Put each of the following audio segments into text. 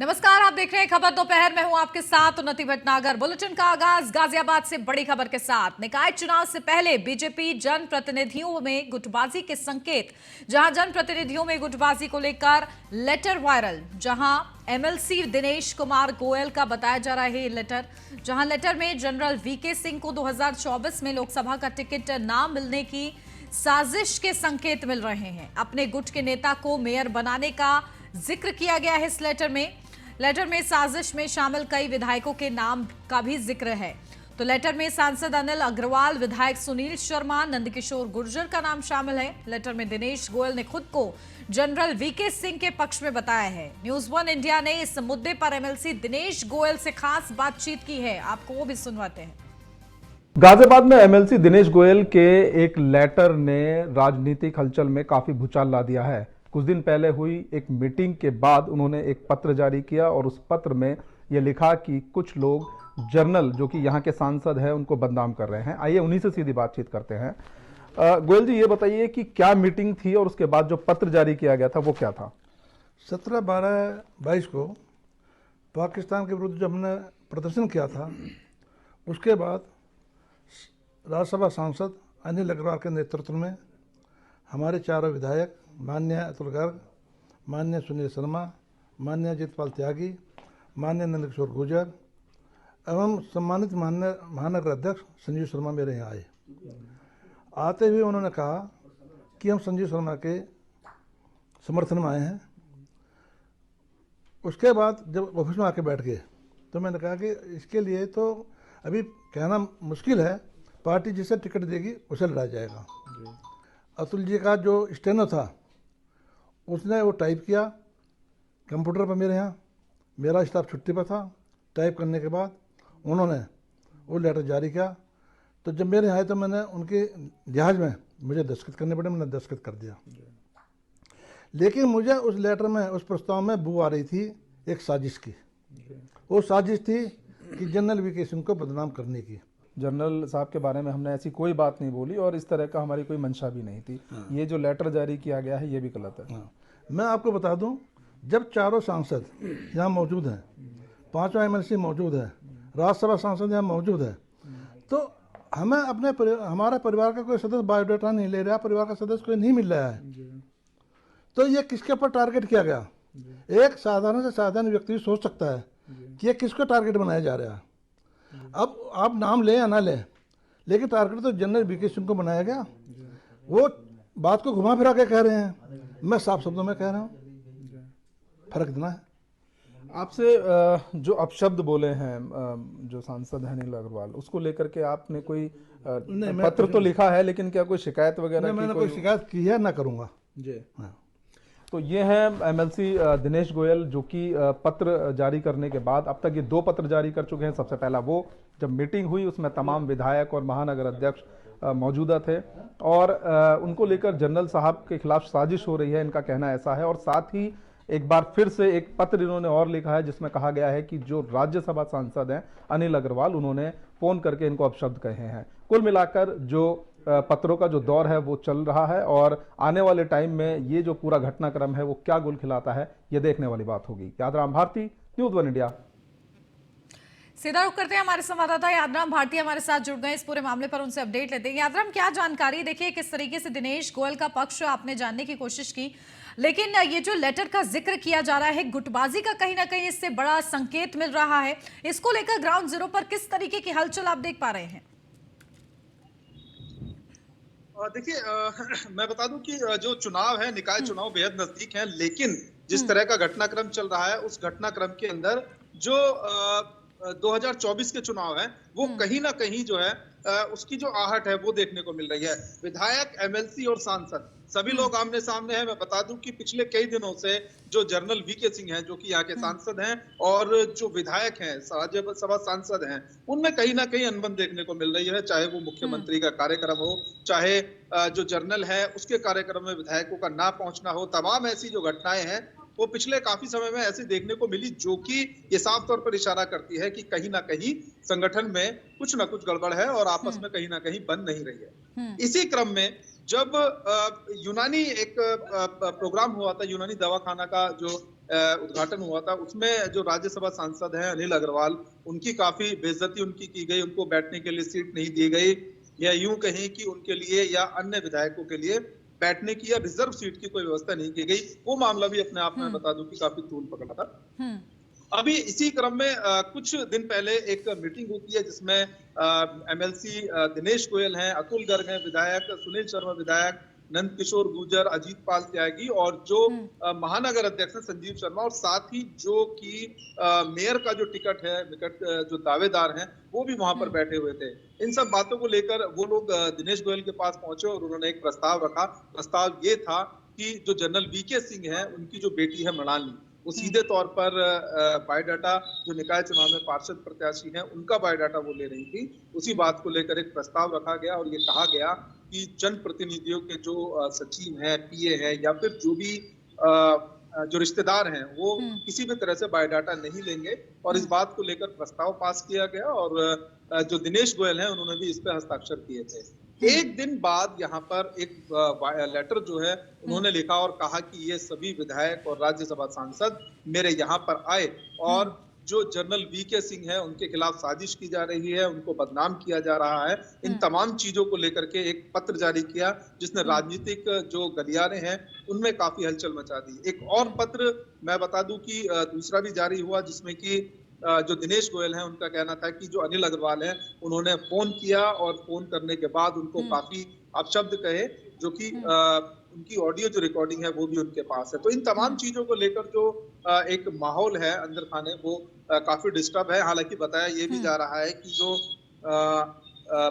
नमस्कार, आप देख रहे हैं खबर दोपहर में। हूं आपके साथ उन्नति भटनागर। बुलेटिन का आगाज गाजियाबाद से बड़ी खबर के साथ। निकाय चुनाव से पहले बीजेपी जनप्रतिनिधियों में गुटबाजी के संकेत। जहां जनप्रतिनिधियों में गुटबाजी को लेकर लेटर वायरल। जहां एमएलसी दिनेश कुमार गोयल का बताया जा रहा है लेटर, जहां लेटर में जनरल वीके सिंह को 2024 में लोकसभा का टिकट न मिलने की साजिश के संकेत मिल रहे हैं। अपने गुट के नेता को मेयर बनाने का जिक्र किया गया है इस लेटर में साजिश में शामिल कई विधायकों के नाम का भी जिक्र है। तो लेटर में सांसद अनिल अग्रवाल, विधायक सुनील शर्मा, नंदकिशोर गुर्जर का नाम शामिल है। लेटर में दिनेश गोयल ने खुद को जनरल वीके सिंह के पक्ष में बताया है। न्यूज़ 1 इंडिया ने इस मुद्दे पर एमएलसी दिनेश गोयल से खास बातचीत की है, आपको वो भी सुनवाते हैं। गाजियाबाद में एमएलसी दिनेश गोयल के एक लेटर ने राजनीतिक हलचल में काफी भूचाल ला दिया है। कुछ दिन पहले हुई एक मीटिंग के बाद उन्होंने एक पत्र जारी किया और उस पत्र में यह लिखा कि कुछ लोग जर्नल जो कि यहाँ के सांसद हैं उनको बदनाम कर रहे हैं। आइए उन्हीं से सीधी बातचीत करते हैं। गोयल जी, ये बताइए कि क्या मीटिंग थी और उसके बाद जो पत्र जारी किया गया था वो क्या था? 17, 12, 22 को पाकिस्तान के विरुद्ध जब हमने प्रदर्शन किया था, उसके बाद राज्यसभा सांसद अनिल अग्रवाल के नेतृत्व में हमारे चारों विधायक माननीय अतुल गर्ग, माननीय सुनील शर्मा, माननीय जितपाल त्यागी, माननीय नंदकिशोर गुर्जर एवं सम्मानित महानगर अध्यक्ष संजीव शर्मा मेरे यहाँ आए। आते हुए उन्होंने कहा कि हम संजीव शर्मा के समर्थन में आए हैं। उसके बाद जब ऑफिस में आके बैठ गए तो मैंने कहा कि इसके लिए तो अभी कहना मुश्किल है, पार्टी जिसे टिकट देगी उसे लड़ा जाएगा। अतुल जी का जो स्टेनो था उसने वो टाइप किया कंप्यूटर पर मेरे यहाँ, मेरा स्टाफ छुट्टी पर था। टाइप करने के बाद उन्होंने वो लेटर जारी किया। तो जब मेरे यहाँ आए तो मैंने उनके जहाज में मुझे दस्तखत करने पड़े, मैंने दस्तखत कर दिया। लेकिन मुझे उस लेटर में, उस प्रस्ताव में बू आ रही थी एक साजिश की। वो साजिश थी कि जनरल वीके सिंह को बदनाम करने की। जनरल साहब के बारे में हमने ऐसी कोई बात नहीं बोली और इस तरह का हमारी कोई मंशा भी नहीं थी। ये जो लेटर जारी किया गया है ये भी गलत है। मैं आपको बता दूं, जब चारों सांसद यहाँ मौजूद हैं, 5वां एमएलसी मौजूद है, राज्यसभा सांसद यहाँ मौजूद है, तो हमें हमारे परिवार का कोई सदस्य बायोडाटा नहीं ले रहा, परिवार का सदस्य कोई नहीं मिल रहा है। तो ये किसके ऊपर टारगेट किया गया? एक साधारण से साधारण व्यक्ति सोच सकता है कि ये किसको टारगेट बनाया जा रहा है। अब आप नाम लें या ना लें, लेकिन टारगेट तो जनरल वीके सिंह को बनाया गया। वो बात को घुमा फिरा के कह रहे हैं, मैं साफ शब्दों में कह रहा हूँ, फर्क इतना है। आपसे जो अपशब्द बोले हैं जो सांसद हैं अनिल अग्रवाल, उसको लेकर के आपने कोई पत्र तो लिखा है, लेकिन क्या कोई शिकायत वगैरह? मैंने कोई शिकायत की है, ना करूँगा जी। हाँ। तो ये है एमएलसी दिनेश गोयल जो कि पत्र जारी करने के बाद अब तक ये 2 पत्र जारी कर चुके हैं। सबसे पहला वो जब मीटिंग हुई उसमें तमाम विधायक और महानगर अध्यक्ष मौजूदा थे और उनको लेकर जनरल साहब के खिलाफ साजिश हो रही है, इनका कहना ऐसा है। और साथ ही एक बार फिर से एक पत्र इन्होंने और लिखा है जिसमें कहा गया है कि जो राज्यसभा सांसद हैं अनिल अग्रवाल, उन्होंने फोन करके इनको अपशब्द कहे हैं। कुल मिलाकर जो पत्रों का जो दौर है वो चल रहा है और आने वाले टाइम में ये जो पूरा घटनाक्रम है वो क्या गुल खिलाता है ये देखने वाली बात होगी। Yadram Bharti, news 1 India. सीधा रुख करते हैं, हमारे संवाददाता यादराम भारती हमारे साथ जुड़ गए। इस पूरे मामले पर उनसे अपडेट लेते हैं। यादराम, क्या जानकारी? देखिए किस तरीके से दिनेश गोयल का पक्ष आपने जानने की कोशिश की, लेकिन ये जो लेटर का जिक्र किया जा रहा है गुटबाजी का, कहीं ना कहीं इससे बड़ा संकेत मिल रहा है। इसको लेकर ग्राउंड जीरो पर किस तरीके की हलचल आप देख पा रहे हैं? देखिए, मैं बता दूं कि जो चुनाव है, निकाय चुनाव बेहद नजदीक है, लेकिन जिस तरह का घटनाक्रम चल रहा है उस घटनाक्रम के अंदर जो 2024 के चुनाव है वो कहीं ना कहीं जो है उसकी जो आहट है वो देखने को मिल रही है। विधायक, एमएलसी और सांसद सभी लोग आमने सामने हैं। मैं बता दूं कि पिछले कई दिनों से जो जनरल वीके सिंह हैं, जो कि यहाँ के सांसद हैं, और जो विधायक हैं, राज्यसभा सांसद हैं, उनमें कहीं ना कहीं अनबन देखने को मिल रही है। चाहे वो मुख्यमंत्री का कार्यक्रम हो, चाहे जो जर्नल है उसके कार्यक्रम में विधायकों का ना पहुंचना हो, तमाम ऐसी जो घटनाएं हैं वो पिछले काफी समय में ऐसी देखने को मिली, जो कि ये साफ तौर पर इशारा करती है कि कहीं ना कहीं संगठन में कुछ ना कुछ गड़बड़ है और आपस में कहीं ना कहीं बन नहीं रही है। इसी क्रम में जब यूनानी एक प्रोग्राम हुआ था, यूनानी दवाखाना का जो उद्घाटन हुआ था, उसमें जो राज्यसभा सांसद हैं अनिल अग्रवाल, उनकी काफी बेइज्जती उनकी की गई, उनको बैठने के लिए सीट नहीं दी गई, या यूं कहें कि उनके लिए या अन्य विधायकों के लिए बैठने की या रिजर्व सीट की कोई व्यवस्था नहीं की गई। वो मामला भी अपने आप में बता दूं कि काफी तूल पकड़ा था। अभी इसी क्रम में कुछ दिन पहले एक मीटिंग होती है जिसमें एमएलसी दिनेश गोयल हैं, अतुल गर्ग हैं विधायक, सुनील शर्मा विधायक, नंद किशोर गुर्जर, अजीत पाल त्यागी और जो महानगर अध्यक्ष हैं संजीव शर्मा, और साथ ही जो कि मेयर का जो टिकट है, जो दावेदार हैं, वो भी वहां पर बैठे हुए थे। इन सब बातों को लेकर वो लोग दिनेश गोयल के पास पहुंचे और उन्होंने एक प्रस्ताव रखा। प्रस्ताव ये था कि जो जनरल वीके सिंह है, उनकी जो बेटी है मृणाली, वो सीधे तौर पर बायोडाटा जो निकाय चुनाव में पार्षद प्रत्याशी हैं उनका बायोडाटा वो ले रही थी। उसी बात को लेकर एक प्रस्ताव रखा गया और ये कहा गया कि जनप्रतिनिधियों के जो सचिव हैं, पीए हैं या फिर जो भी जो रिश्तेदार हैं वो किसी भी तरह से बायोडाटा नहीं लेंगे, और इस बात को लेकर प्रस्ताव पास किया गया और जो दिनेश गोयल हैं उन्होंने भी इस पे हस्ताक्षर किए थे। एक दिन बाद यहाँ पर एक लेटर जो है उन्होंने लिखा और कहा कि ये सभी विधायक और राज्यसभा सांसद मेरे यहाँ पर आए और जो जनरल वीके सिंह है उनके खिलाफ साजिश की जा रही है, उनको बदनाम किया जा रहा है, इन तमाम चीजों को लेकर के एक पत्र जारी किया जिसने राजनीतिक जो गलियारे हैं उनमें काफी हलचल मचा दी। एक और पत्र मैं बता दूं कि दूसरा भी जारी हुआ जिसमें कि जो दिनेश गोयल हैं उनका कहना था कि जो अनिल अग्रवाल हैं उन्होंने फोन किया और फोन करने के बाद उनको काफी अपशब्द कहे, जो कि उनकी ऑडियो जो रिकॉर्डिंग है वो भी उनके पास है। तो इन तमाम चीजों को लेकर जो एक माहौल है अंदर खाने वो काफी डिस्टर्ब है। हालांकि बताया ये भी जा रहा है कि जो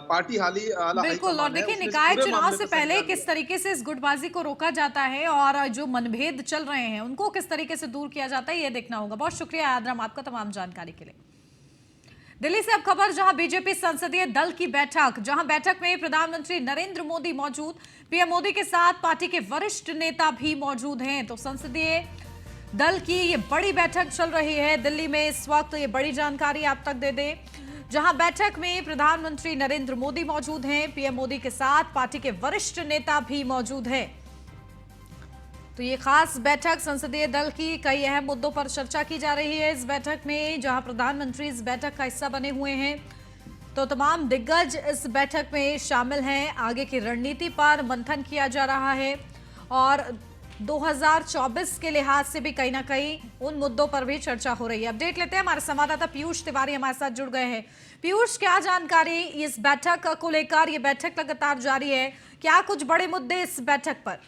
पार्टी बिल्कुल, और देखिए निकाय चुनाव से पहले किस तरीके से इस गुटबाजी को रोका जाता है और जो मनभेद चल रहे हैं उनको किस तरीके से दूर किया जाता है ये देखना होगा। बहुत शुक्रिया आद्रम आपका तमाम जानकारी के लिए। दिल्ली से अब खबर, जहां बीजेपी संसदीय दल की बैठक, जहां बैठक में प्रधानमंत्री नरेंद्र मोदी मौजूद, पीएम मोदी के साथ पार्टी के वरिष्ठ नेता भी मौजूद हैं। तो संसदीय दल की ये बड़ी बैठक चल रही है दिल्ली में इस वक्त, ये बड़ी जानकारी आप तक दे दें, जहां बैठक में प्रधानमंत्री नरेंद्र मोदी मौजूद हैं, पीएम मोदी के साथ पार्टी के वरिष्ठ नेता भी मौजूद हैं। तो ये खास बैठक संसदीय दल की कई अहम मुद्दों पर चर्चा की जा रही है इस बैठक में, जहां प्रधानमंत्री इस बैठक का हिस्सा बने हुए हैं। तो तमाम दिग्गज इस बैठक में शामिल हैं, आगे की रणनीति पर मंथन किया जा रहा है और 2024 के लिहाज से भी कहीं ना कहीं उन मुद्दों पर भी चर्चा हो रही है। अपडेट लेते हैं, हमारे संवाददाता पीयूष तिवारी हमारे साथ जुड़ गए हैं। पीयूष, क्या जानकारी इस बैठक को लेकर? ये बैठक लगातार जारी है, क्या कुछ बड़े मुद्दे इस बैठक पर?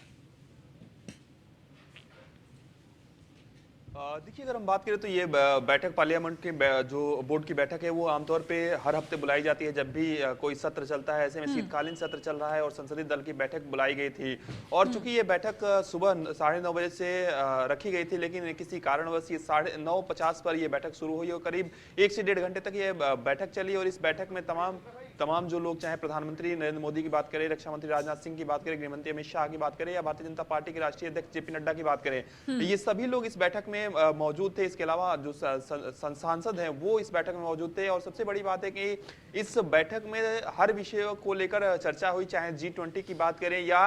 देखिए, अगर हम बात करें तो ये बैठक पार्लियामेंट के जो बोर्ड की बैठक है वो आमतौर पे हर हफ्ते बुलाई जाती है जब भी कोई सत्र चलता है। ऐसे में शीतकालीन सत्र चल रहा है और संसदीय दल की बैठक बुलाई गई थी और चूंकि ये बैठक सुबह 9:30 बजे से रखी गई थी, लेकिन किसी कारणवश ये 9:50 पर ये बैठक शुरू हुई और करीब 1 से 1.5 घंटे तक ये बैठक चली। और इस बैठक में तमाम जो लोग, चाहे प्रधानमंत्री नरेंद्र मोदी की बात करें, रक्षा मंत्री राजनाथ सिंह की बात करें, गृहमंत्री अमित शाह की बात करें या भारतीय जनता पार्टी के राष्ट्रीय अध्यक्ष जेपी नड्डा की बात करें, ये सभी लोग इस बैठक में मौजूद थे। इसके अलावा जो सांसद हैं वो इस बैठक में मौजूद थे और सबसे बड़ी बात है कि इस बैठक में हर विषय को लेकर चर्चा हुई, चाहे G20 की बात करें या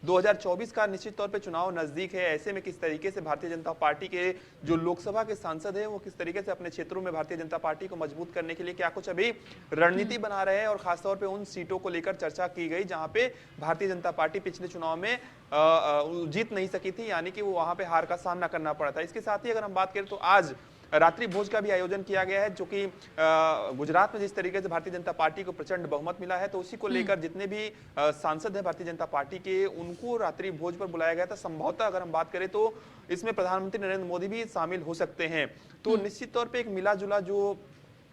2024 का निश्चित तौर पे चुनाव नजदीक है, ऐसे में किस तरीके से भारतीय जनता पार्टी के जो लोकसभा के सांसद हैं वो किस तरीके से अपने क्षेत्रों में भारतीय जनता पार्टी को मजबूत करने के लिए क्या कुछ अभी रणनीति बना रहे हैं और खासतौर पे उन सीटों को लेकर चर्चा की गई जहां पे भारतीय जनता पार्टी पिछले चुनाव में जीत नहीं सकी थी, यानी कि वो वहां पे हार का सामना करना पड़ा था। इसके साथ ही अगर हम बात करें तो आज रात्रि भोज का भी आयोजन किया गया है, जो कि गुजरात में जिस तरीके से भारतीय जनता पार्टी को प्रचंड बहुमत मिला है तो उसी को लेकर जितने भी सांसद हैं भारतीय जनता पार्टी के उनको रात्रि भोज पर बुलाया गया था। संभवतः अगर हम बात करें तो इसमें प्रधानमंत्री नरेंद्र मोदी भी शामिल हो सकते हैं। तो निश्चित तौर पर एक मिला जुला जो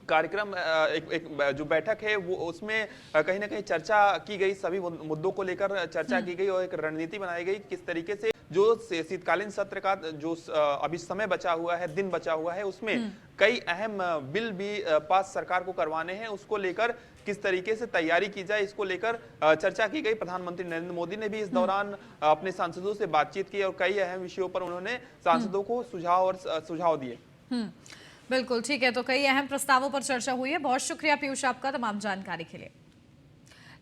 कार्यक्रम, एक जो बैठक है वो उसमें कहीं ना कहीं चर्चा की गई, सभी मुद्दों को लेकर चर्चा की गई और एक रणनीति बनाई गई किस तरीके से जो शीतकालीन सत्र का जो अभी समय बचा हुआ है, दिन बचा हुआ है, उसमें कई अहम बिल भी पास सरकार को करवाने हैं, उसको लेकर किस तरीके से तैयारी की जाए, इसको लेकर चर्चा की गई। प्रधानमंत्री नरेंद्र मोदी ने भी इस दौरान अपने सांसदों से बातचीत की और कई अहम विषयों पर उन्होंने सांसदों को सुझाव दिए। बिल्कुल ठीक है, तो कई अहम प्रस्तावों पर चर्चा हुई है। बहुत शुक्रिया पीयूष आपका तमाम जानकारी के लिए।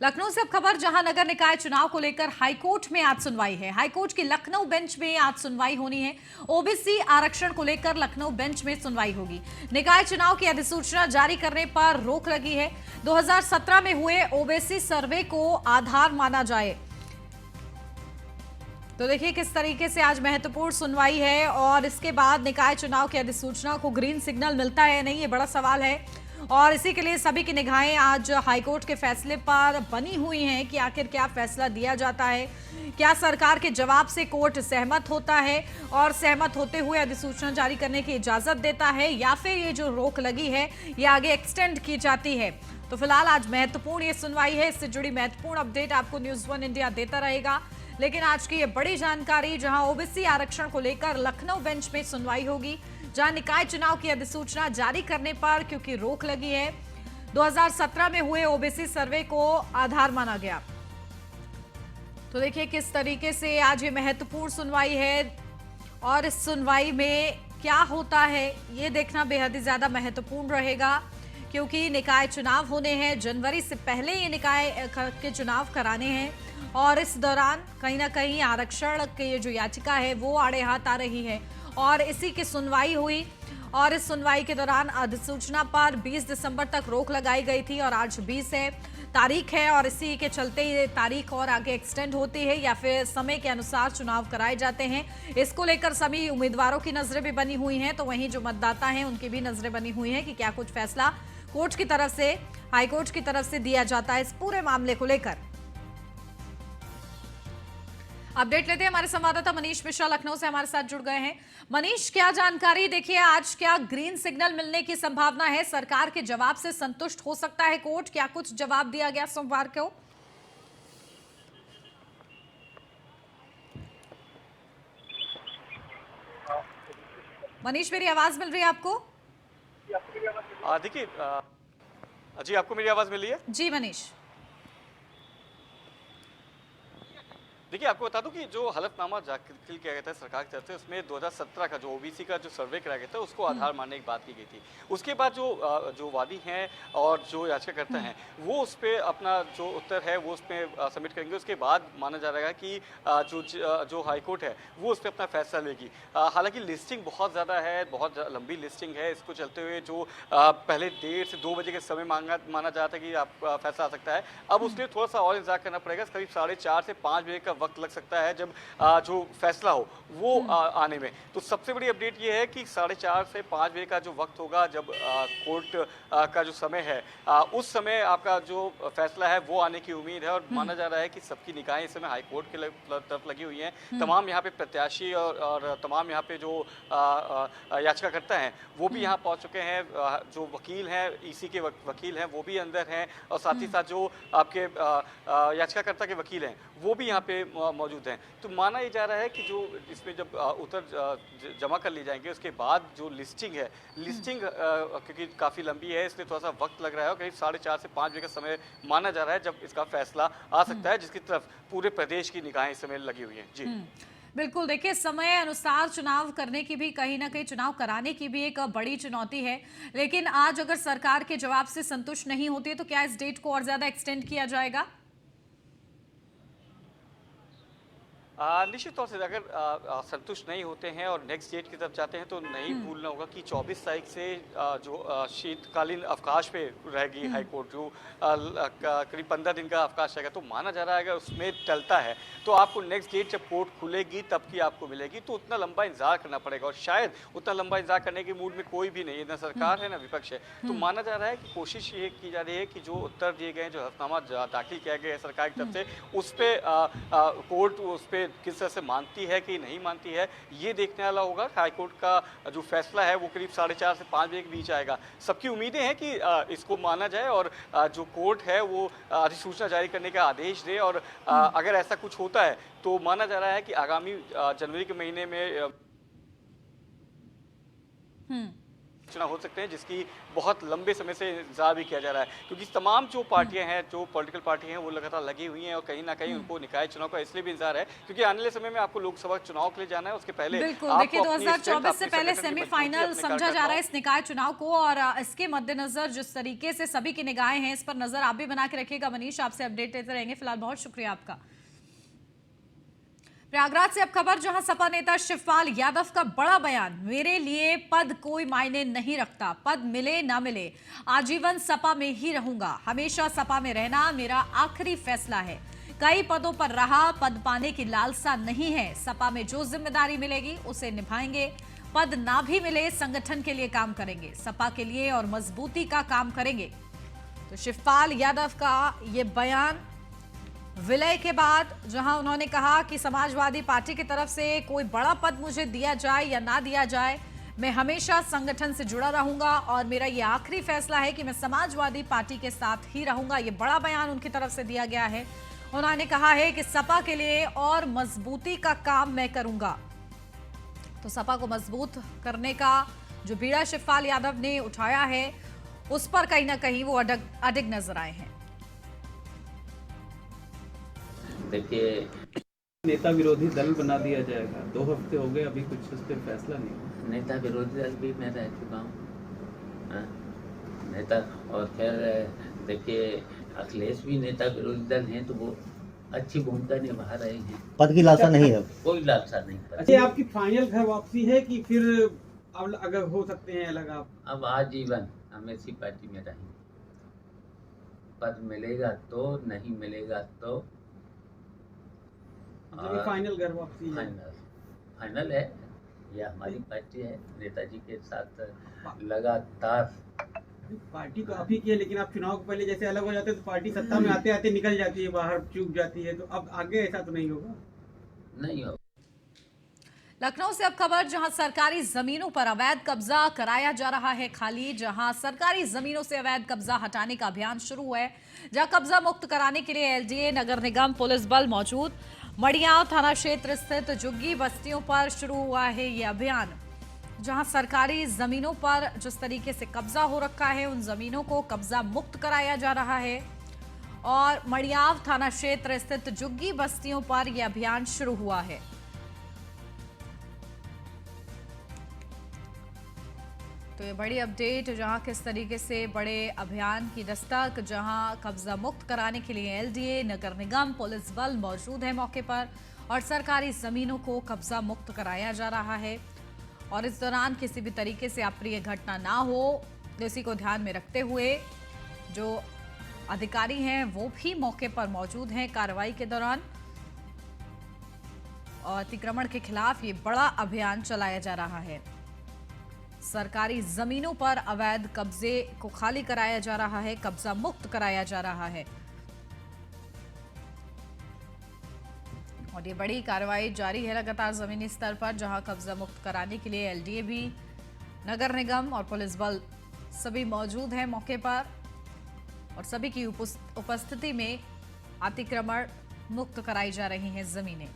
लखनऊ से अब खबर, जहां नगर निकाय चुनाव को लेकर हाईकोर्ट में आज सुनवाई है। हाईकोर्ट की लखनऊ बेंच में आज सुनवाई होनी है। ओबीसी आरक्षण को लेकर लखनऊ बेंच में सुनवाई होगी। निकाय चुनाव की अधिसूचना जारी करने पर रोक लगी है। 2017 में हुए ओबीसी सर्वे को आधार माना जाए। तो देखिए किस तरीके से आज महत्वपूर्ण सुनवाई है और इसके बाद निकाय चुनाव की अधिसूचना को ग्रीन सिग्नल मिलता है नहीं, ये बड़ा सवाल है। और इसी के लिए सभी की निगाहें आज हाईकोर्ट के फैसले पर बनी हुई हैं कि आखिर क्या फैसला दिया जाता है, क्या सरकार के जवाब से कोर्ट सहमत होता है और सहमत होते हुए अधिसूचना जारी करने की इजाजत देता है, या फिर ये जो रोक लगी है ये आगे एक्सटेंड की जाती है। तो फिलहाल आज महत्वपूर्ण ये सुनवाई है। इससे जुड़ी महत्वपूर्ण अपडेट आपको न्यूज़ 1 इंडिया देता रहेगा। लेकिन आज की ये बड़ी जानकारी, जहां ओबीसी आरक्षण को लेकर लखनऊ बेंच में सुनवाई होगी, जहां निकाय चुनाव की अधिसूचना जारी करने पर क्योंकि रोक लगी है, 2017 में हुए ओबीसी सर्वे को आधार माना गया। तो देखिए किस तरीके से आज ये महत्वपूर्ण सुनवाई है और इस सुनवाई में क्या होता है ये देखना बेहद ही ज्यादा महत्वपूर्ण रहेगा, क्योंकि निकाय चुनाव होने हैं। जनवरी से पहले ये निकाय के चुनाव कराने हैं और इस दौरान कहीं ना कहीं आरक्षण की ये जो याचिका है वो आड़े हाथ आ रही है और इसी की सुनवाई हुई। और इस सुनवाई के दौरान अधिसूचना पर 20 दिसंबर तक रोक लगाई गई थी और आज 20 है तारीख है और इसी के चलते ये तारीख और आगे एक्सटेंड होती है या फिर समय के अनुसार चुनाव कराए जाते हैं। इसको लेकर सभी उम्मीदवारों की नजरें भी बनी हुई हैं, तो वहीं जो मतदाता हैं उनकी भी नजरें बनी हुई हैं कि क्या कुछ फैसला कोर्ट की तरफ से, हाईकोर्ट की तरफ से दिया जाता है इस पूरे मामले को लेकर। अपडेट लेते हैं, हमारे संवाददाता मनीष मिश्रा लखनऊ से हमारे साथ जुड़ गए हैं। मनीष, क्या जानकारी? देखिए आज क्या ग्रीन सिग्नल मिलने की संभावना है? सरकार के जवाब से संतुष्ट हो सकता है कोर्ट? क्या कुछ जवाब दिया गया सोमवार को? मनीष, मेरी आवाज मिल रही है आपको? देखिए जी, आपको मेरी आवाज मिल रही है? जी मनीष। देखिए, आपको बता दूं कि जो हलफनामा दाखिल किया गया था सरकार की तरफ से, उसमें 2017 का जो ओबीसी का जो सर्वे कराया गया था उसको आधार मानने की बात की गई थी। उसके बाद जो वादी हैं और जो याचिकाकर्ता हैं वो उस पर अपना जो उत्तर है वो उसमें सबमिट करेंगे। उसके बाद माना जा रहा है कि जो हाईकोर्ट है वो उस पर अपना फैसला लेगी। हालांकि लिस्टिंग बहुत ज़्यादा है, बहुत लंबी लिस्टिंग है। इसको चलते हुए जो पहले 1:30 से 2 बजे के समय माना जाता है कि आप फैसला आ सकता है, अब उसके लिए थोड़ा सा और इंतजार करना पड़ेगा। करीब 4:30 से 5 बजे का वक्त लग सकता है जब जो फैसला हो वो आने में। तो सबसे बड़ी अपडेट ये है कि 4:30 से 5 बजे का जो वक्त होगा, जब कोर्ट का जो समय है, उस समय आपका जो फैसला है वो आने की उम्मीद है। और माना जा रहा है कि सबकी निगाहें इस समय हाई कोर्ट की तरफ लगी हुई हैं। तमाम यहाँ पे प्रत्याशी और तमाम यहाँ पे जो याचिकाकर्ता हैं वो भी यहाँ पहुँच चुके हैं। जो वकील हैं, ईसी के वकील हैं वो भी अंदर हैं और साथ ही साथ जो आपके याचिकाकर्ता के वकील हैं वो भी यहाँ पे मौजूद हैं। तो माना ये जा रहा है कि जो इसमें जब उत्तर जमा कर लिए जाएंगे उसके बाद जो लिस्टिंग है, लिस्टिंग क्योंकि काफ़ी लंबी है इसलिए थोड़ा सा वक्त लग रहा है और करीब 4:30 से 5 बजे का समय माना जा रहा है जब इसका फैसला आ सकता है, जिसकी तरफ पूरे प्रदेश की निगाहें इस समय लगी हुई हैं। जी बिल्कुल, देखिए समय अनुसार चुनाव करने की भी, कहीं ना कहीं चुनाव कराने की भी एक बड़ी चुनौती है। लेकिन आज अगर सरकार के जवाब से संतुष्ट नहीं होती है तो क्या इस डेट को और ज्यादा एक्सटेंड किया जाएगा? निश्चित तौर से अगर संतुष्ट नहीं होते हैं और नेक्स्ट डेट की तरफ जाते हैं तो नहीं भूलना होगा कि 24 तारीख से जो शीतकालीन अवकाश पे रहेगी हाई कोर्ट, जो करीब 15 दिन का अवकाश रहेगा। तो माना जा रहा है अगर उसमें टलता है तो आपको नेक्स्ट डेट जब कोर्ट खुलेगी तब की आपको मिलेगी। तो उतना लंबा इंतजार करना पड़ेगा और शायद उतना लंबा इंतजार करने के मूड में कोई भी नहीं है, ना सरकार है ना विपक्ष है। तो माना जा रहा है कि कोशिश ये की जा रही है कि जो उत्तर दिए गए, जो हलफनामा दाखिल किया गया है सरकार की तरफ से, उस पर कोर्ट उस पर किस तरह से मानती है कि नहीं मानती है, ये देखने वाला होगा। हाईकोर्ट का जो फैसला है वो करीब 4:30 से 5 बजे के बीच आएगा। सबकी उम्मीदें हैं कि इसको माना जाए और जो कोर्ट है वो अधिसूचना जारी करने का आदेश दे। और अगर ऐसा कुछ होता है तो माना जा रहा है कि आगामी जनवरी के महीने में चुनाव हो सकते हैं, जिसकी बहुत लंबे समय से इंतजार भी किया जा रहा है, क्योंकि तमाम जो पार्टियां हैं, जो पॉलिटिकल पार्टी हैं, वो लगातार लगी हुई हैं और कहीं ना कहीं उनको निकाय चुनाव का इसलिए भी इंतजार है क्योंकि आने वाले समय में आपको लोकसभा चुनाव के लिए जाना है। उसके पहले बिल्कुल, आपको देखिए अपनी strength, 2024 से अपने पहले संगठन की मजबूती, सेमीफाइनल अपने समझा जा रहा है कार्यकर्ताओं इस निकाय चुनाव को, और इसके मद्देनजर जिस तरीके से सभी की निगाहें हैं, इस पर नजर आप भी बना के रखिएगा। मनीष, आपसे अपडेट देते रहेंगे। फिलहाल बहुत शुक्रिया आपका। प्रयागराज से अब खबर, जहां सपा नेता शिवपाल यादव का बड़ा बयान, मेरे लिए पद कोई मायने नहीं रखता, पद मिले ना मिले आजीवन सपा में ही रहूंगा, हमेशा सपा में रहना मेरा आखिरी फैसला है, कई पदों पर रहा, पद पाने की लालसा नहीं है, सपा में जो जिम्मेदारी मिलेगी उसे निभाएंगे, पद ना भी मिले संगठन के लिए काम करेंगे, सपा के लिए और मजबूती का काम करेंगे। तो शिवपाल यादव का ये बयान विलय के बाद, जहां उन्होंने कहा कि समाजवादी पार्टी की तरफ से कोई बड़ा पद मुझे दिया जाए या ना दिया जाए, मैं हमेशा संगठन से जुड़ा रहूंगा और मेरा ये आखिरी फैसला है कि मैं समाजवादी पार्टी के साथ ही रहूंगा। ये बड़ा बयान उनकी तरफ से दिया गया है। उन्होंने कहा है कि सपा के लिए और मजबूती का काम मैं करूंगा। तो सपा को मजबूत करने का जो बीड़ा शिवपाल यादव ने उठाया है, उस पर कहीं ना कहीं वो अडिग नजर आए हैं। देखिए, नेता विरोधी दल बना दिया जाएगा, 2 हफ्ते हो गए, अभी कुछ उस पर फैसला नहीं हुआ। नेता विरोधी दल भी मैं रह चुका हूँ नेता, और खैर देखिए अखिलेश भी नेता विरोधी दल हैं, तो वो अच्छी भूमिका निभा रहे हैं। पद की लालसा नहीं है, कोई लालसा नहीं। अच्छा, आपकी फाइनल घर वापसी है कि फिर अब अगर हो सकते हैं अलग आप? अब आजीवन हम इसी पार्टी में रहेंगे, पद मिलेगा तो, नहीं मिलेगा तो। फाइनल घर वापसी है? फाइनल है, यह हमारी पार्टी है, नेताजी के साथ लगातार। पार्टी तो आप ही की है, लेकिन आप चुनाव के पहले जैसे अलग हो जाते हैं तो पार्टी सत्ता में आते आते निकल जाती है, बाहर चूक जाती है, तो अब आगे ऐसा तो नहीं होगा? नहीं होगा। लखनऊ से अब खबर, जहां सरकारी जमीनों पर अवैध कब्जा कराया जा रहा है खाली, जहां सरकारी जमीनों से अवैध कब्जा हटाने का अभियान शुरू है, जहां कब्जा मुक्त कराने के लिए एलडीए, नगर निगम, पुलिस बल मौजूद। मड़ियाव थाना क्षेत्र स्थित झुग्गी बस्तियों पर शुरू हुआ है ये अभियान, जहां सरकारी जमीनों पर जिस तरीके से कब्जा हो रखा है, उन जमीनों को कब्जा मुक्त कराया जा रहा है। और मड़ियाव थाना क्षेत्र स्थित झुग्गी बस्तियों पर यह अभियान शुरू हुआ है। तो ये बड़ी अपडेट, जहां किस तरीके से बड़े अभियान की दस्तक, जहां कब्जा मुक्त कराने के लिए एलडीए, नगर निगम, पुलिस बल मौजूद है मौके पर और सरकारी जमीनों को कब्जा मुक्त कराया जा रहा है। और इस दौरान किसी भी तरीके से अप्रिय घटना ना हो, इसी को ध्यान में रखते हुए जो अधिकारी हैं वो भी मौके पर मौजूद हैं कार्रवाई के दौरान। और अतिक्रमण के खिलाफ ये बड़ा अभियान चलाया जा रहा है। सरकारी जमीनों पर अवैध कब्जे को खाली कराया जा रहा है, कब्जा मुक्त कराया जा रहा है। और ये बड़ी कार्रवाई जारी है लगातार जमीनी स्तर पर, जहां कब्जा मुक्त कराने के लिए एलडीए भी, नगर निगम और पुलिस बल सभी मौजूद हैं मौके पर और सभी की उपस्थिति में अतिक्रमण मुक्त कराई जा रही हैं जमीनें।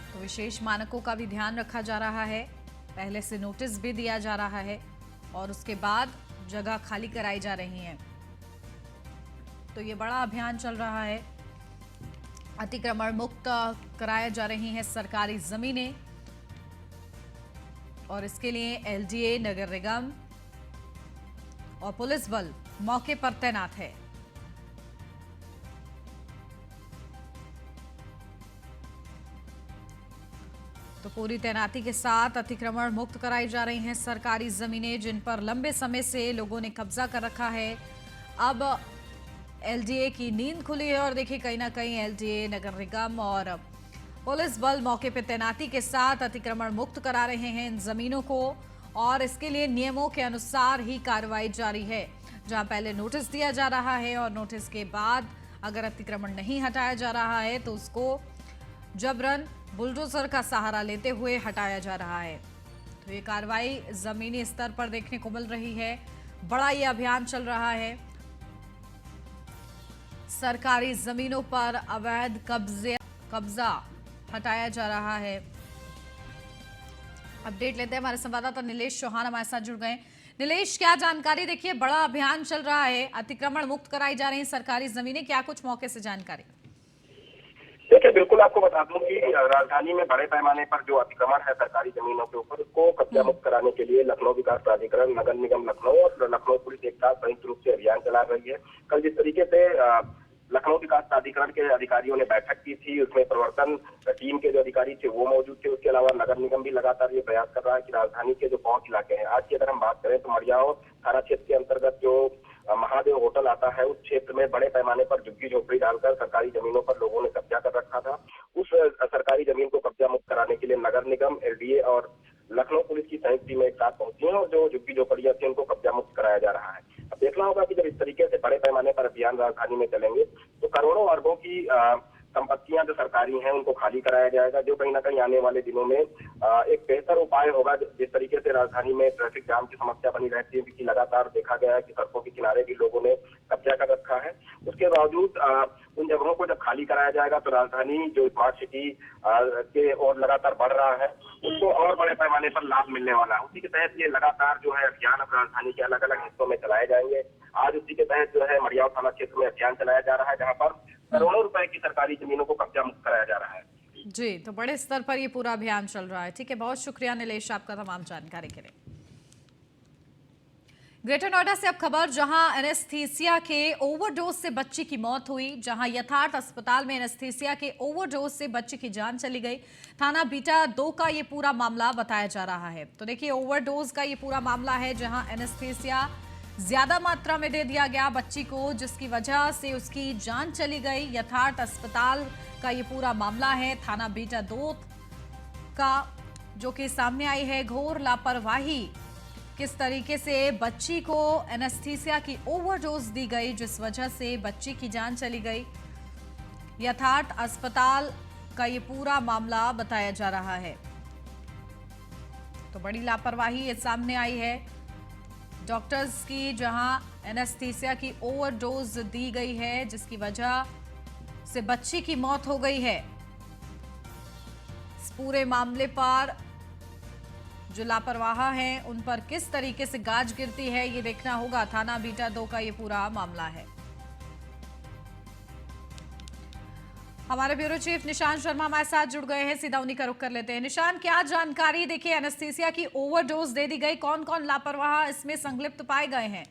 तो विशेष मानकों का भी ध्यान रखा जा रहा है, पहले से नोटिस भी दिया जा रहा है और उसके बाद जगह खाली कराई जा रही है। तो ये बड़ा अभियान चल रहा है, अतिक्रमण मुक्त कराया जा रही हैं सरकारी जमीनें और इसके लिए एलडीए, नगर निगम और पुलिस बल मौके पर तैनात है। तो पूरी तैनाती के साथ अतिक्रमण मुक्त कराई जा रही हैं सरकारी जमीनें, जिन पर लंबे समय से लोगों ने कब्जा कर रखा है। अब एलडीए की नींद खुली है और देखिए कहीं ना कहीं एलडीए, नगर निगम और पुलिस बल मौके पर तैनाती के साथ अतिक्रमण मुक्त करा रहे हैं इन जमीनों को और इसके लिए नियमों के अनुसार ही कार्रवाई जारी है। जहां पहले नोटिस दिया जा रहा है और नोटिस के बाद अगर अतिक्रमण नहीं हटाया जा रहा है तो उसको जबरन बुलडोजर का सहारा लेते हुए हटाया जा रहा है। तो ये कार्रवाई जमीनी स्तर पर देखने को मिल रही है, बड़ा ये अभियान चल रहा है। सरकारी जमीनों पर अवैध कब्जा हटाया जा रहा है अपडेट लेते हैं, हमारे संवाददाता नीलेश चौहान हमारे साथ जुड़ गए। नीलेश, क्या जानकारी? देखिए, बड़ा अभियान चल रहा है, अतिक्रमण मुक्त कराई जा रही है सरकारी जमीनें, क्या कुछ मौके से जानकारी? देखिए, बिल्कुल आपको बता दूं कि राजधानी में बड़े पैमाने पर जो अतिक्रमण है सरकारी जमीनों के ऊपर, उसको कब्जा मुक्त कराने के लिए लखनऊ विकास प्राधिकरण, नगर निगम लखनऊ और लखनऊ पुलिस एक साथ संयुक्त रूप से अभियान चला रही है। कल जिस तरीके से लखनऊ विकास प्राधिकरण के अधिकारियों ने बैठक की थी, उसमें प्रवर्तन टीम के जो अधिकारी थे वो मौजूद थे। उसके अलावा नगर निगम भी लगातार ये प्रयास कर रहा है कि राजधानी के जो पहुंच इलाके हैं, आज की अगर हम बात करें तो मड़ियाओं थाना क्षेत्र के अंतर्गत जो महादेव होटल आता है, उस क्षेत्र में बड़े पैमाने पर झुग्गी झोपड़ी डालकर सरकारी जमीनों पर लोगों ने कब्जा कर रखा था। उस सरकारी जमीन को कब्जा मुक्त कराने के लिए नगर निगम, एलडीए और लखनऊ पुलिस की संयुक्त टीमें एक साथ पहुंची हैं और जो झुग्गी झोपड़ियां थी उनको कब्जा मुक्त कराया जा रहा है। अब देखना होगा कि जब इस तरीके से बड़े पैमाने पर अभियान राजधानी में चलेंगे तो करोड़ों अरबों की संपत्तियां जो सरकारी हैं उनको खाली कराया जाएगा, जो कहीं ना कहीं आने वाले दिनों में एक बेहतर उपाय होगा। जिस तरीके से राजधानी में ट्रैफिक जाम की समस्या बनी रहती है, क्योंकि लगातार देखा गया है कि सड़कों के किनारे भी लोगों ने कब्जा कर रखा है, उसके बावजूद उन जगहों को जब खाली कराया जाएगा तो राजधानी जो स्मार्ट सिटी के और लगातार बढ़ रहा है, उसको और बड़े पैमाने पर लाभ मिलने वाला है। उसी के तहत ये लगातार जो है अभियान अब राजधानी के अलग अलग हिस्सों में चलाए जाएंगे। आज उसी के तहत जो है मड़ियाव थाना क्षेत्र में अभियान चलाया जा रहा है, जहाँ पर करोड़ों रुपए की सरकारी जमीनों को कब्जा मुक्त कराया जा रहा है। जी, तो बड़े स्तर पर ये पूरा अभियान चल रहा है। ठीक है, बहुत शुक्रिया नीलेश आपका तमाम जानकारी के लिए। ग्रेटर नोएडा से अब खबर, जहां एनेस्थीसिया के ओवरडोज से बच्ची की मौत हुई, जहां यथार्थ अस्पताल में एनेस्थीसिया के ओवरडोज से बच्ची की जान चली गई। थाना बीटा 2 का ये पूरा मामला बताया जा रहा है। तो देखिए, ओवरडोज का ये पूरा मामला है, जहां एनेस्थीसिया ज्यादा मात्रा में दे दिया गया बच्ची को, जिसकी वजह से उसकी जान चली गई। यथार्थ अस्पताल का ये पूरा मामला है, थाना बीटा 2 का, जो कि सामने आई है। घोर लापरवाही, किस तरीके से बच्ची को एनेस्थीसिया की ओवरडोज दी गई, जिस वजह से बच्ची की जान चली गई। यथार्थ अस्पताल का ये पूरा मामला बताया जा रहा है। तो बड़ी लापरवाही ये सामने आई है डॉक्टर्स की, जहां एनेस्थीसिया की ओवरडोज दी गई है, जिसकी वजह से बच्ची की मौत हो गई है। इस पूरे मामले पर जो लापरवाह हैं उन पर किस तरीके से गाज गिरती है, ये देखना होगा। थाना बीटा 2 का ये पूरा मामला है। हमारे ब्यूरो चीफ निशान शर्मा हमारे साथ जुड़ गए हैं, सीधा उन्हीं का रुख कर लेते हैं। निशान, क्या जानकारी? देखिए, एनेस्थीसिया की ओवरडोज दे दी गई, कौन कौन लापरवाह इसमें संलिप्त पाए गए हैं?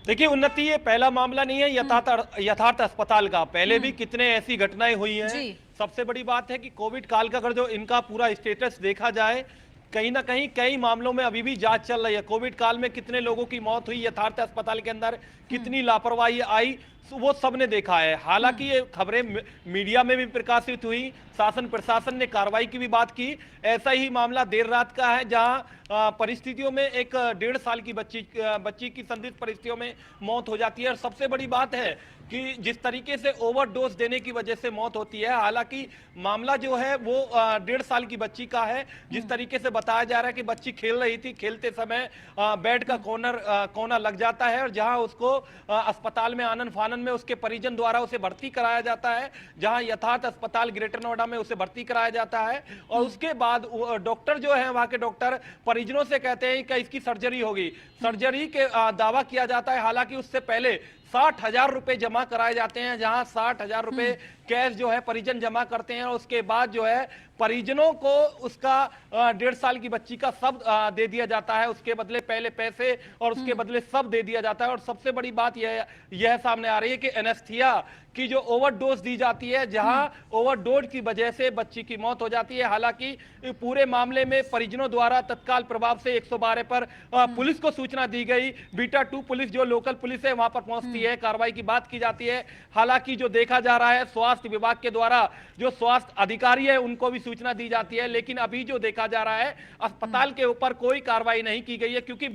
देखिए उन्नति, ये पहला मामला नहीं है यथार्थ अस्पताल का, पहले भी कितने ऐसी घटनाएं हुई हैं। सबसे बड़ी बात है कि कोविड काल का अगर जो इनका पूरा स्टेटस देखा जाए, कहीं ना कहीं कई मामलों में अभी भी जांच चल रही है। कोविड काल में कितने लोगों की मौत हुई, यथार्थ अस्पताल के अंदर कितनी लापरवाही आई, वो सबने देखा है। हालांकि ये खबरें मीडिया में भी प्रकाशित हुई, शासन प्रशासन ने कार्रवाई की भी बात की। ऐसा ही मामला देर रात का है, जहां परिस्थितियों में एक 1.5 साल की बच्ची की संदिग्ध परिस्थितियों में मौत हो जाती है। और सबसे बड़ी बात है कि जिस तरीके से ओवरडोज देने की वजह से मौत होती है, हालांकि मामला जो है वो 1.5 साल की बच्ची का है। जिस तरीके से बताया जा रहा है कि बच्ची खेल रही थी, खेलते समय बेड का कोना लग जाता है और जहां उसको अस्पताल में आनन फानन में उसके परिजन द्वारा उसे भर्ती कराया जाता है, जहां यथार्थ अस्पताल ग्रेटर नोएडा में उसे भर्ती कराया जाता है। और उसके बाद डॉक्टर जो है, वहां के डॉक्टर परिजनों से कहते हैं कि इसकी सर्जरी होगी, सर्जरी के दावा किया जाता है। हालांकि उससे पहले 60,000 रुपए जमा कराए जाते हैं, जहां 60,000 रुपए कैश जो है परिजन जमा करते हैं और उसके बाद जो है परिजनों को उसका 1.5 साल की बच्ची का सब दे दिया जाता है। उसके बदले पहले पैसे और उसके बदले सब दे दिया जाता है। और सबसे बड़ी बात यह सामने आ रही है कि एनेस्थीसिया की जो ओवरडोज दी जाती है, जहां ओवरडोज की वजह से बच्ची की मौत हो जाती है। हालांकि पूरे मामले में परिजनों द्वारा तत्काल प्रभाव से 112 पर पुलिस को सूचना दी गई। बीटा 2 पुलिस जो लोकल पुलिस है वहां पर पहुंचती है, कार्रवाई की बात की जाती है। हालांकि जो देखा जा रहा है, स्वास्थ्य विभाग के द्वारा जो स्वास्थ्य अधिकारी है उनको भी सूचना दी जाती है, लेकिन अभी जो देखा जा रहा है अस्पताल के ऊपर कोई कार्रवाई नहीं की गई है, क्योंकि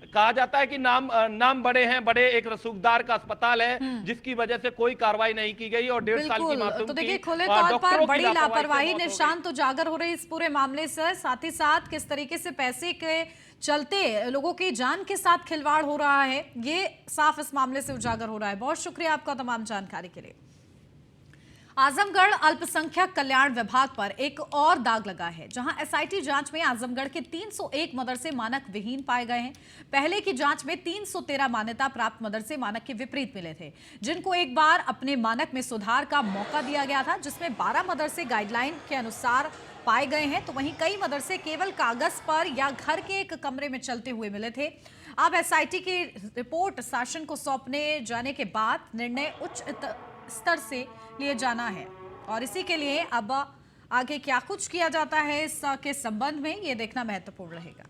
कहा जाता है कि नाम बड़े हैं, बड़े एक रसूखदार का अस्पताल है, जिसकी वजह से कोई कार्रवाई नहीं की गई। और 1.5 साल की मासूम तो देखिए, खुले तौर पर बड़ी लापरवाही निशान तो उजागर हो रही इस पूरे मामले से, साथ ही साथ किस तरीके से पैसे के चलते लोगों की जान के साथ खिलवाड़ हो रहा है, ये साफ इस मामले से उजागर हो रहा है। बहुत शुक्रिया आपका तमाम जानकारी के लिए। आजमगढ़ अल्पसंख्यक कल्याण विभाग पर एक और दाग लगा है, जहां एसआईटी जांच में आजमगढ़ के 301 मदरसे मानक विहीन पाए गए हैं। पहले की जांच में 313 मान्यता प्राप्त मदरसे मानक के विपरीत मिले थे, जिनको एक बार अपने मानक में सुधार का मौका दिया गया था, जिसमें 12 मदरसे गाइडलाइन के अनुसार पाए गए हैं, तो वहीं कई मदरसे केवल कागज पर या घर के एक कमरे में चलते हुए मिले थे। अब एसआईटी की रिपोर्ट शासन को सौंपने जाने के बाद निर्णय उच्च स्तर से लिए जाना है, और इसी के लिए अब आगे क्या कुछ किया जाता है इसके संबंध में ये देखना महत्वपूर्ण रहेगा।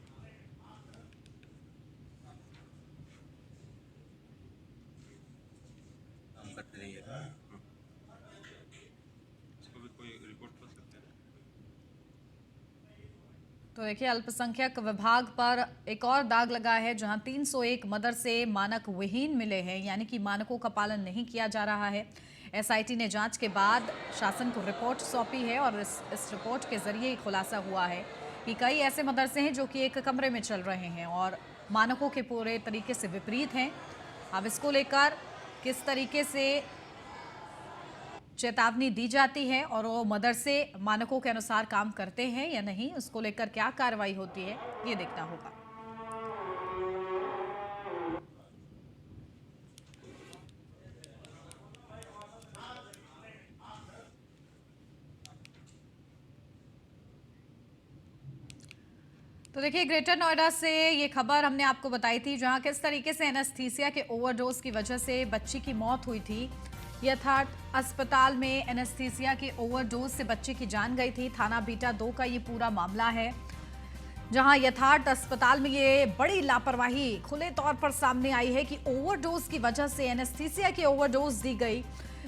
तो देखिए, अल्पसंख्यक विभाग पर एक और दाग लगा है, जहां 301 मदरसे मानक विहीन मिले हैं, यानी कि मानकों का पालन नहीं किया जा रहा है। एसआईटी ने जांच के बाद शासन को रिपोर्ट सौंपी है, और इस रिपोर्ट के जरिए खुलासा हुआ है कि कई ऐसे मदरसे हैं जो कि एक कमरे में चल रहे हैं और मानकों के पूरे तरीके से विपरीत हैं। अब इसको लेकर किस तरीके से चेतावनी दी जाती है और वो मदरसे मानकों के अनुसार काम करते हैं या नहीं, उसको लेकर क्या कार्रवाई होती है, ये देखना होगा। तो देखिए, ग्रेटर नोएडा से ये खबर हमने आपको बताई थी, जहां किस तरीके से एनेस्थीसिया के ओवरडोज की वजह से बच्ची की मौत हुई थी। यथार्थ अस्पताल में एनेस्थीसिया के ओवरडोज से बच्चे की जान गई थी। थाना बीटा 2 का ये पूरा मामला है, जहां यथार्थ अस्पताल में ये बड़ी लापरवाही खुले तौर पर सामने आई है कि ओवरडोज की वजह से एनेस्थीसिया की ओवरडोज दी गई,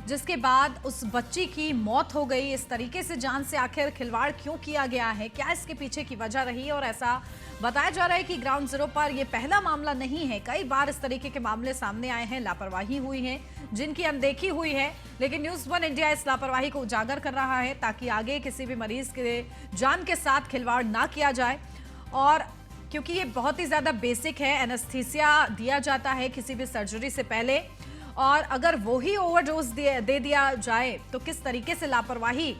जिसके बाद उस बच्ची की मौत हो गई। इस तरीके से जान से आखिर खिलवाड़ क्यों किया गया है, क्या इसके पीछे की वजह रही, और ऐसा बताया जा रहा है कि ग्राउंड जीरो पर यह पहला मामला नहीं है, कई बार इस तरीके के मामले सामने आए हैं, लापरवाही हुई है, जिनकी अनदेखी हुई है। लेकिन न्यूज़ 1 इंडिया इस लापरवाही को उजागर कर रहा है, ताकि आगे किसी भी मरीज के जान के साथ खिलवाड़ ना किया जाए। और क्योंकि ये बहुत ही ज्यादा बेसिक है, एनेस्थीसिया दिया जाता है किसी भी सर्जरी से पहले, और अगर वो ही ओवरडोज दे दिया जाए तो किस तरीके से लापरवाही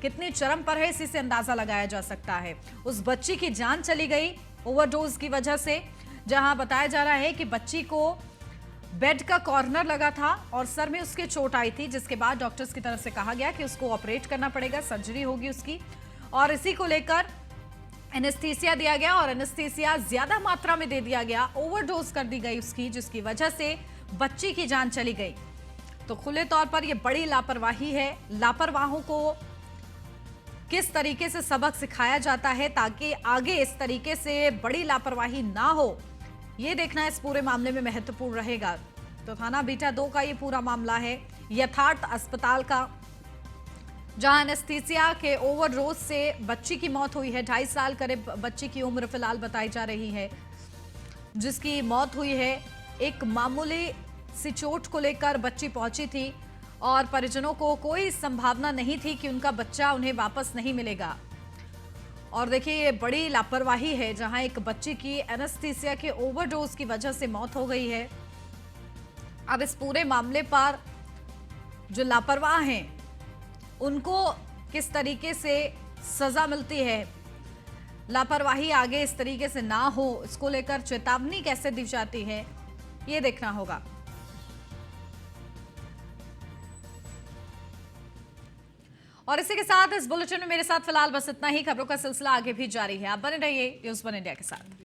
कितनी चरम पर है, इसी से अंदाजा लगाया जा सकता है। उस बच्ची की जान चली गई ओवरडोज की वजह से, जहां बताया जा रहा है कि बच्ची को बेड का कॉर्नर लगा था और सर में उसके चोट आई थी, जिसके बाद डॉक्टर्स की तरफ से कहा गया कि उसको ऑपरेट करना पड़ेगा, सर्जरी होगी उसकी, और इसी को लेकर एनेस्थीसिया दिया गया, और एनेस्थीसिया ज्यादा मात्रा में दे दिया गया, ओवरडोज कर दी गई उसकी, जिसकी वजह से बच्ची की जान चली गई। तो खुले तौर पर यह बड़ी लापरवाही है। लापरवाहों को किस तरीके से सबक सिखाया जाता है ताकि आगे इस तरीके से बड़ी लापरवाही ना हो, ये देखना इस पूरे मामले में महत्वपूर्ण रहेगा। तो थाना बीटा 2 का ये पूरा मामला है, यथार्थ अस्पताल का, जहां एनेस्थीसिया के ओवरडोज से बच्ची की मौत हुई है। 2.5 साल करीब बच्ची की उम्र फिलहाल बताई जा रही है, जिसकी मौत हुई है। एक मामूली सी चोट को लेकर बच्ची पहुंची थी, और परिजनों को कोई संभावना नहीं थी कि उनका बच्चा उन्हें वापस नहीं मिलेगा। और देखिए, ये बड़ी लापरवाही है, जहां एक बच्ची की एनेस्थीसिया के ओवरडोज की वजह से मौत हो गई है। अब इस पूरे मामले पर जो लापरवाह हैं उनको किस तरीके से सजा मिलती है, लापरवाही आगे इस तरीके से ना हो, इसको लेकर चेतावनी कैसे दी जाती है, ये देखना होगा। और इसी के साथ इस बुलेटिन में मेरे साथ फिलहाल बस इतना ही। खबरों का सिलसिला आगे भी जारी है, आप बने रहिए न्यूज़ 1 इंडिया के साथ।